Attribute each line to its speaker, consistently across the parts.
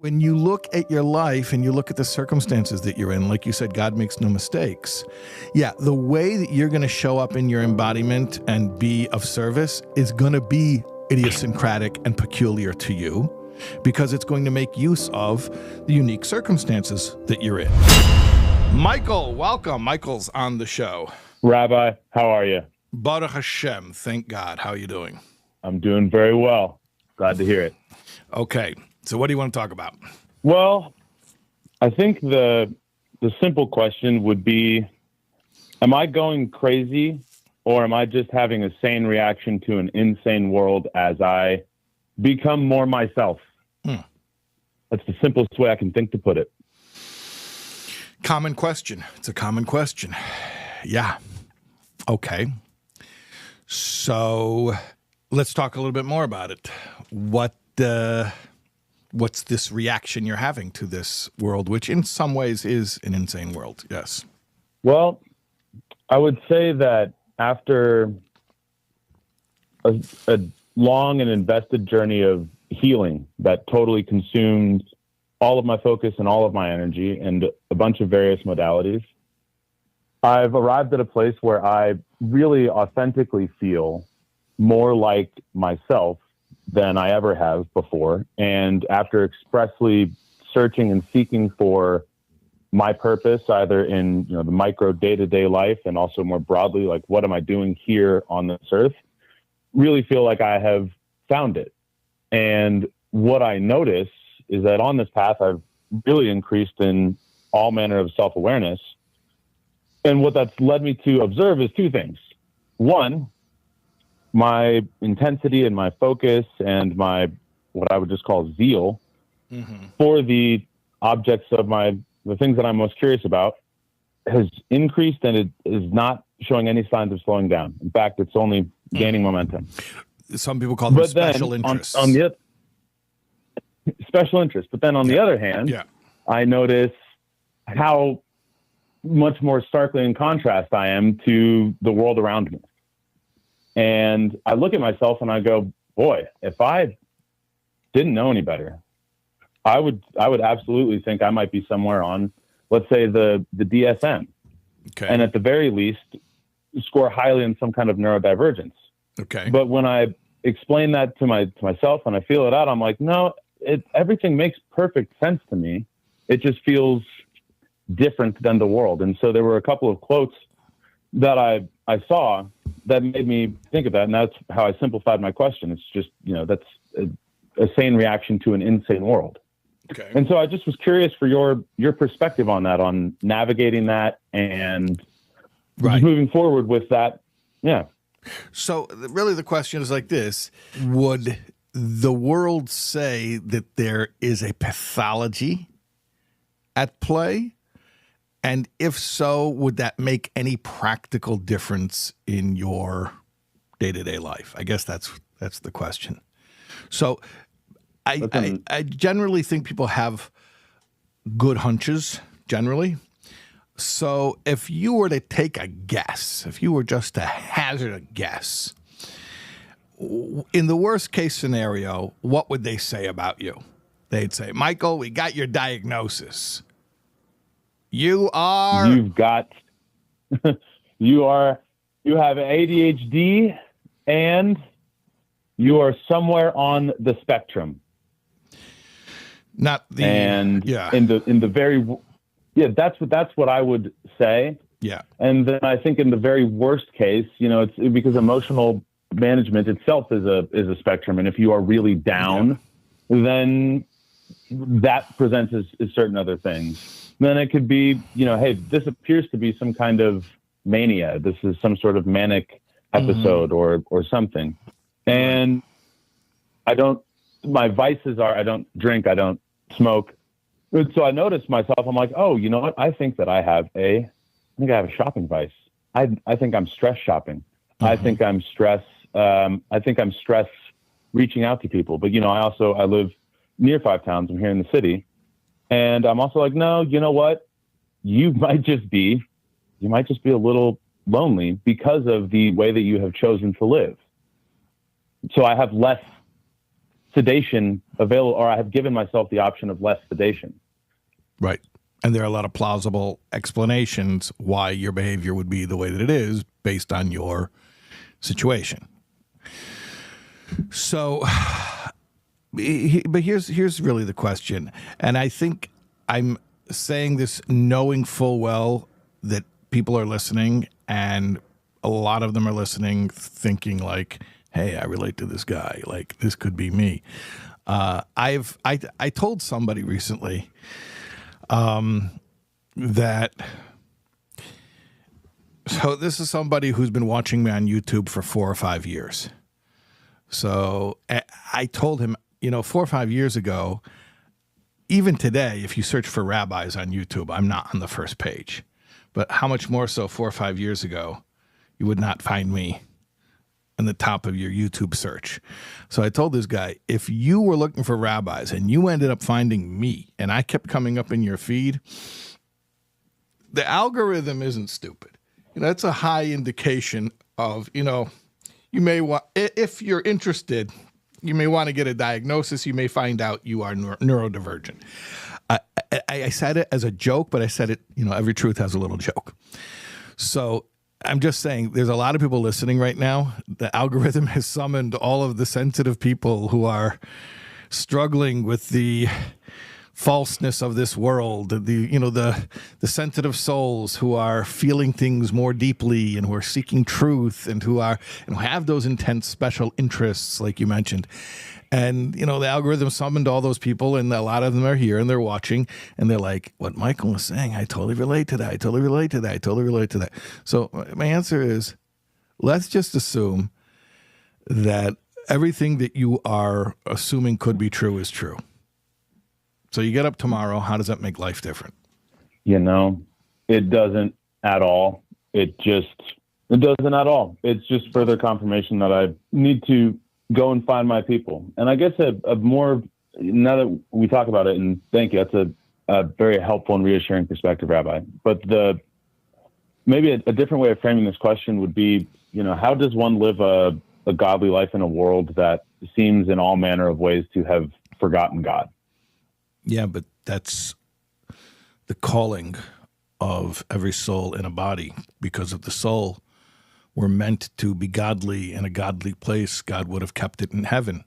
Speaker 1: When you look at your life and you look at the circumstances that you're in, like you said, God makes no mistakes. Yeah, the way that you're going to show up in your embodiment and be of service is going to be idiosyncratic and peculiar to you because it's going to make use of the unique circumstances that you're in. Michael, welcome. Michael's on the show.
Speaker 2: Rabbi, how are you?
Speaker 1: Baruch Hashem. Thank God. How are you doing?
Speaker 2: I'm doing very well. Glad to hear it.
Speaker 1: Okay. So what do you want to talk about?
Speaker 2: Well, I think the simple question would be, am I going crazy or am I just having a sane reaction to an insane world as I become more myself? That's the simplest way I can think to put it.
Speaker 1: Common question. It's a common question. Yeah. Okay. So let's talk a little bit more about it. What's this reaction you're having to this world, which in some ways is an insane world? Yes.
Speaker 2: Well, I would say that after a long and invested journey of healing that totally consumed all of my focus and all of my energy and a bunch of various modalities, I've arrived at a place where I really authentically feel more like myself than I ever have before. And after expressly searching and seeking for my purpose, either in the micro day-to-day life and also more broadly, like what am I doing here on this earth, really feel like I have found it. And what I notice is that on this path, I've really increased in all manner of self-awareness. And what that's led me to observe is two things. One, my intensity and my focus and my, what I would just call zeal for the objects of the things that I'm most curious about has increased, and it is not showing any signs of slowing down. In fact, it's only gaining momentum.
Speaker 1: Some people call them special interests.
Speaker 2: On the special interest. But then on the other hand, I notice how much more starkly in contrast I am to the world around me. And I look at myself and I go, boy, if I didn't know any better, I would absolutely think I might be somewhere on, let's say, the DSM.
Speaker 1: Okay.
Speaker 2: And at the very least, score highly in some kind of neurodivergence.
Speaker 1: Okay.
Speaker 2: But when I explain that to myself and I feel it out, I'm like, no, everything makes perfect sense to me. It just feels different than the world. And so there were a couple of quotes that I saw that made me think of that. And that's how I simplified my question. It's just, that's a sane reaction to an insane world.
Speaker 1: Okay.
Speaker 2: And so I just was curious for your perspective on that, on navigating that and just moving forward with that. Yeah.
Speaker 1: So really the question is like this: would the world say that there is a pathology at play? And if so, would that make any practical difference in your day-to-day life? I guess that's the question. So I generally think people have good hunches, generally. So if you were to take a guess, if you were just to hazard a guess, in the worst case scenario, what would they say about you? They'd say, Michael, we got your diagnosis. You have ADHD and you are somewhere on the spectrum. That's
Speaker 2: what I would say.
Speaker 1: Yeah.
Speaker 2: And then I think in the very worst case, it's because emotional management itself is a spectrum. And if you are really down, then that presents as certain other things. Then it could be, hey, this appears to be some kind of mania. This is some sort of manic episode or something. And my vices are, I don't drink, I don't smoke. So I noticed myself, I'm like, oh, you know what? I think I have a shopping vice. I think I'm stress shopping. I think I'm stress reaching out to people. But, I live near 5 towns. I'm here in the city. And I'm also like, no, you know what? You might just be a little lonely because of the way that you have chosen to live. So I have less sedation available, or I have given myself the option of less sedation.
Speaker 1: Right. And there are a lot of plausible explanations why your behavior would be the way that it is based on your situation. So, but here's really the question. And I think I'm saying this knowing full well that people are listening, and a lot of them are listening thinking like, hey, I relate to this guy. Like, this could be me. I told somebody recently that, so this is somebody who's been watching me on YouTube for 4 or 5 years. So I told him, 4 or 5 years ago, even today, if you search for rabbis on YouTube, I'm not on the first page. But how much more so 4 or 5 years ago, you would not find me in the top of your YouTube search. So I told this guy, if you were looking for rabbis and you ended up finding me and I kept coming up in your feed, the algorithm isn't stupid. That's a high indication of, you may want, if you're interested, you may want to get a diagnosis. You may find out you are neurodivergent. I said it as a joke, but I said it, every truth has a little joke. So I'm just saying there's a lot of people listening right now. The algorithm has summoned all of the sensitive people who are struggling with the falseness of this world, the sensitive souls who are feeling things more deeply and who are seeking truth and who have those intense special interests, like you mentioned. And, the algorithm summoned all those people, and a lot of them are here and they're watching and they're like, what Michael was saying, I totally relate to that. I totally relate to that. I totally relate to that. So my answer is, let's just assume that everything that you are assuming could be true is true. So you get up tomorrow, how does that make life different?
Speaker 2: It doesn't at all. It doesn't at all. It's just further confirmation that I need to go and find my people. And I guess a more, now that we talk about it, and thank you, that's a very helpful and reassuring perspective, Rabbi. But maybe a different way of framing this question would be, how does one live a godly life in a world that seems in all manner of ways to have forgotten God?
Speaker 1: Yeah, but that's the calling of every soul in a body. Because of the soul, we're meant to be godly in a godly place. God would have kept it in heaven.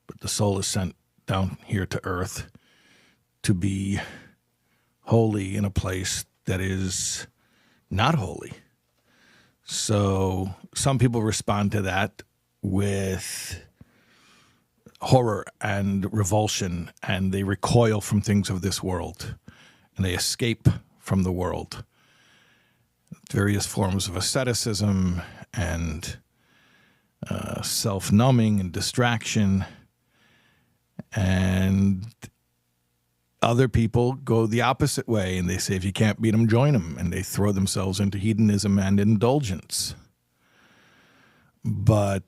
Speaker 1: But the soul is sent down here to earth to be holy in a place that is not holy. So some people respond to that with horror and revulsion, and they recoil from things of this world, and they escape from the world. Various forms of asceticism and self-numbing and distraction. And other people go the opposite way, and they say, if you can't beat them, join them. And they throw themselves into hedonism and indulgence. But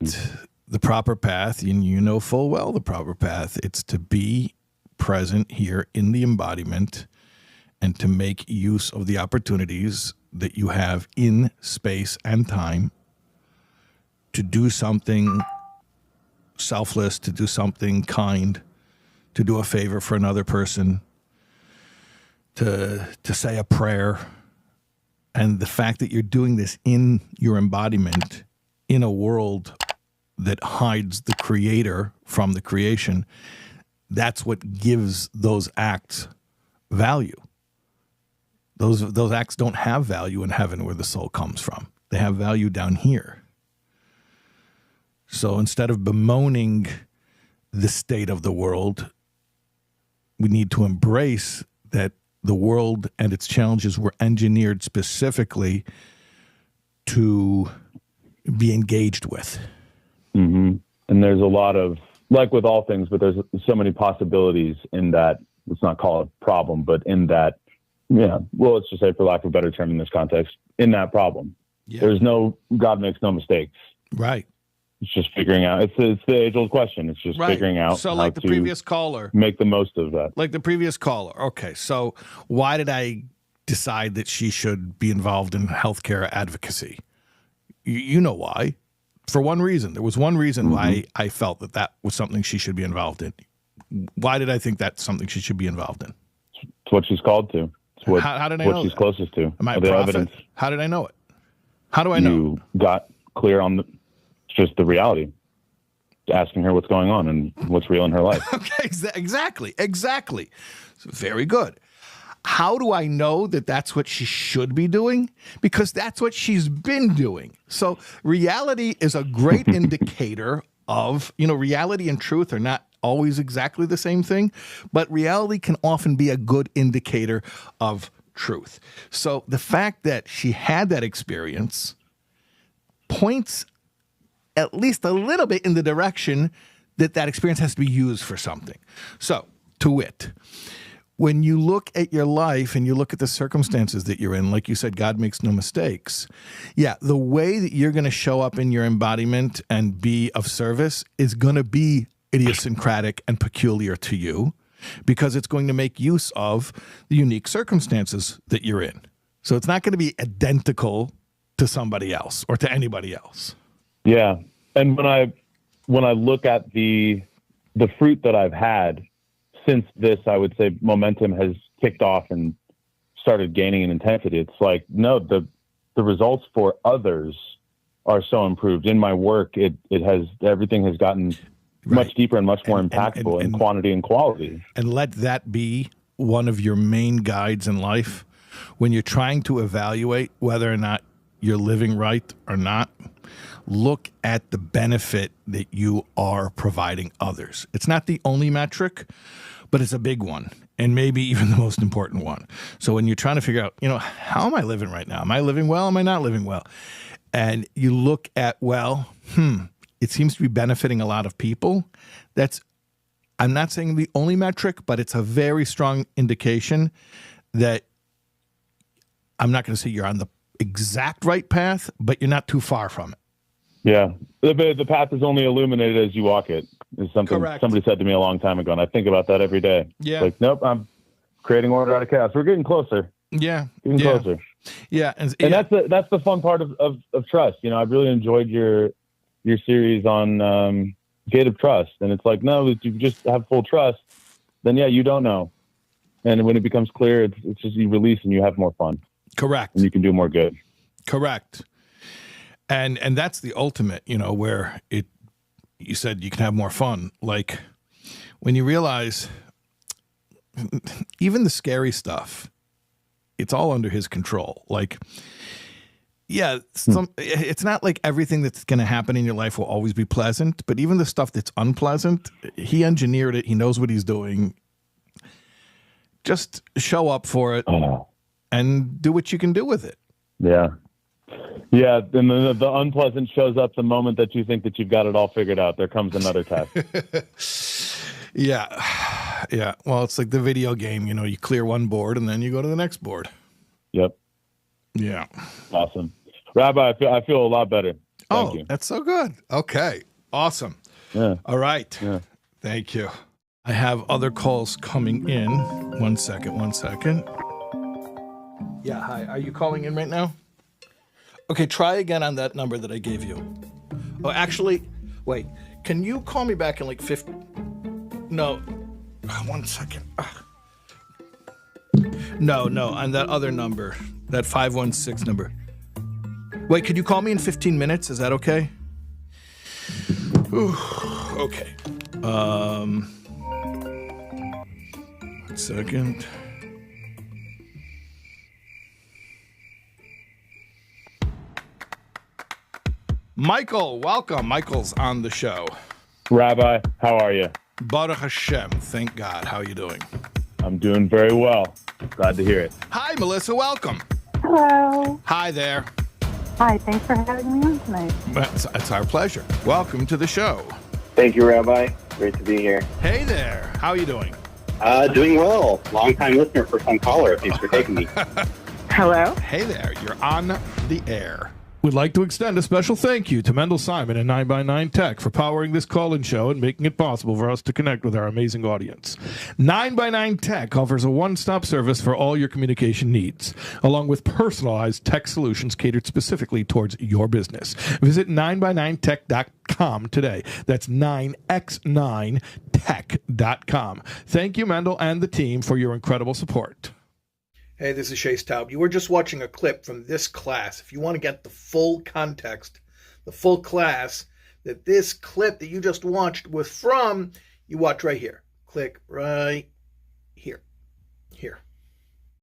Speaker 1: the proper path, and you know full well the proper path, it's to be present here in the embodiment and to make use of the opportunities that you have in space and time to do something selfless, to do something kind, to do a favor for another person, to say a prayer. And the fact that you're doing this in your embodiment in a world that hides the creator from the creation, that's what gives those acts value. Those acts don't have value in heaven where the soul comes from. They have value down here. So instead of bemoaning the state of the world, we need to embrace that the world and its challenges were engineered specifically to be engaged with.
Speaker 2: Mm-hmm. And there's a lot of, like with all things, but there's so many possibilities in that, let's not call it a problem, but in that, well, let's just say, for lack of a better term in this context, in that problem. Yeah. God makes no mistakes.
Speaker 1: Right.
Speaker 2: It's just figuring out, it's the age-old question. It's just figuring out
Speaker 1: so like the previous caller,
Speaker 2: make the most of that.
Speaker 1: Like the previous caller. Okay, so why did I decide that she should be involved in healthcare advocacy? You know why. for one reason. There was one reason why I felt that was something she should be involved in. Why did I think that's something she should be involved in?
Speaker 2: It's what she's called to. It's what,
Speaker 1: how did I know
Speaker 2: what she's
Speaker 1: that?
Speaker 2: closest to.
Speaker 1: Am I a
Speaker 2: the
Speaker 1: prophet?
Speaker 2: evidence.
Speaker 1: How did I know it? How do I know?
Speaker 2: You got clear on just the reality. Asking her what's going on and what's real in her life.
Speaker 1: Okay, exactly. So very good. How do I know that that's what she should be doing? Because that's what she's been doing. So reality is a great indicator of, reality and truth are not always exactly the same thing, but reality can often be a good indicator of truth. So the fact that she had that experience points at least a little bit in the direction that experience has to be used for something. So, to wit, when you look at your life and you look at the circumstances that you're in, like you said, God makes no mistakes. Yeah, the way that you're going to show up in your embodiment and be of service is going to be idiosyncratic and peculiar to you because it's going to make use of the unique circumstances that you're in. So it's not going to be identical to somebody else or to anybody else.
Speaker 2: Yeah. And when I look at the fruit that I've had since this, I would say momentum has kicked off and started gaining in intensity. It's like, no, the results for others are so improved. In my work, everything has gotten much deeper and much more impactful in quantity and quality.
Speaker 1: And let that be one of your main guides in life when you're trying to evaluate whether or not you're living right or not. Look at the benefit that you are providing others. It's not the only metric, but it's a big one, and maybe even the most important one. So when you're trying to figure out, how am I living right now? Am I living well? Am I not living well? And you look at, it seems to be benefiting a lot of people. I'm not saying the only metric, but it's a very strong indication that I'm not going to say you're on the exact right path, but you're not too far from it.
Speaker 2: Yeah. The path is only illuminated as you walk it, is something
Speaker 1: Correct.
Speaker 2: somebody said to me a long time ago, and I think about that every day.
Speaker 1: Yeah.
Speaker 2: Like, nope, I'm creating order out of chaos. We're getting closer.
Speaker 1: Yeah.
Speaker 2: Getting closer.
Speaker 1: Yeah.
Speaker 2: And that's the fun part of trust. I've really enjoyed your series on gate of trust. And it's like, no, if you just have full trust, then yeah, you don't know. And when it becomes clear, it's just you release and you have more fun.
Speaker 1: Correct.
Speaker 2: And you can do more good.
Speaker 1: Correct. And that's the ultimate, where you said you can have more fun. Like when you realize even the scary stuff, it's all under his control. Like, yeah, it's not like everything that's going to happen in your life will always be pleasant, but even the stuff that's unpleasant, he engineered it. He knows what he's doing. Just show up for it and do what you can do with it.
Speaker 2: Yeah. Yeah, and the unpleasant shows up the moment that you think that you've got it all figured out. There comes another test.
Speaker 1: Yeah. Well, it's like the video game. You clear one board and then you go to the next board.
Speaker 2: Yep.
Speaker 1: Yeah.
Speaker 2: Awesome. Rabbi, I feel a lot better. Thank you.
Speaker 1: That's so good. Okay. Awesome.
Speaker 2: Yeah.
Speaker 1: All right.
Speaker 2: Yeah.
Speaker 1: Thank you. I have other calls coming in. One second. Yeah, hi. Are you calling in right now? Okay, try again on that number that I gave you. Oh, actually, wait. Can you call me back in like 50? No. 1 second. No, on that other number. That 516 number. Wait, could you call me in 15 minutes? Is that okay? Ooh, okay. 1 second. Michael, welcome. Michael's on the show.
Speaker 2: Rabbi, how are you?
Speaker 1: Baruch Hashem. Thank God. How are you doing?
Speaker 2: I'm doing very well. Glad to hear it.
Speaker 1: Hi, Melissa. Welcome.
Speaker 3: Hello.
Speaker 1: Hi there.
Speaker 3: Hi, thanks for having me on tonight.
Speaker 1: It's our pleasure. Welcome to the show.
Speaker 4: Thank you, Rabbi. Great to be here.
Speaker 1: Hey there. How are you doing?
Speaker 4: Doing well. Long-time listener, first-time caller. Thanks for taking me.
Speaker 3: Hello.
Speaker 1: Hey there. You're on the air. We'd like to extend a special thank you to Mendel Simon and 9x9 Tech for powering this call-in show and making it possible for us to connect with our amazing audience. 9x9 Tech offers a one-stop service for all your communication needs, along with personalized tech solutions catered specifically towards your business. Visit 9x9tech.com today. That's 9x9tech.com. Thank you, Mendel and the team, for your incredible support. Hey, this is Shais Taub. You were just watching a clip from this class. If you want to get the full context, the full class that this clip that you just watched was from, you watch right here. Click right here. Here.